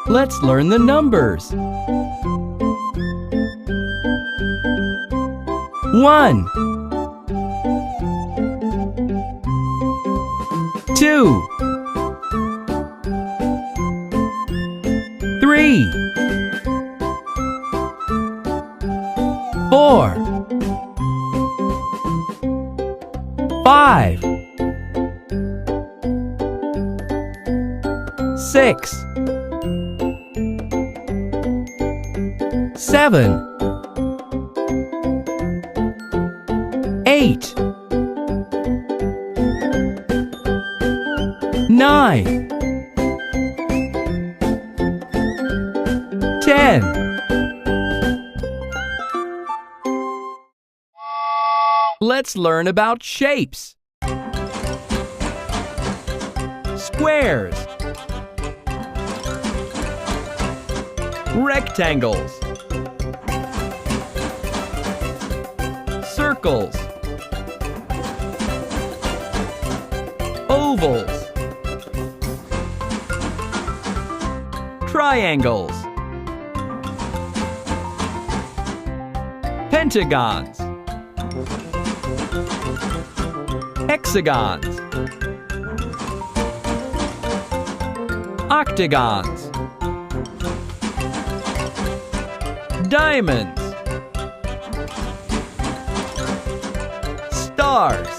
Let's learn the numbers. 1, 2, 3, 4, 5, 6, 7, 8, 9, 10. Let's learn about shapes. Squares, rectangles, circles, ovals, triangles, pentagons, hexagons, octagons, diamonds, stars,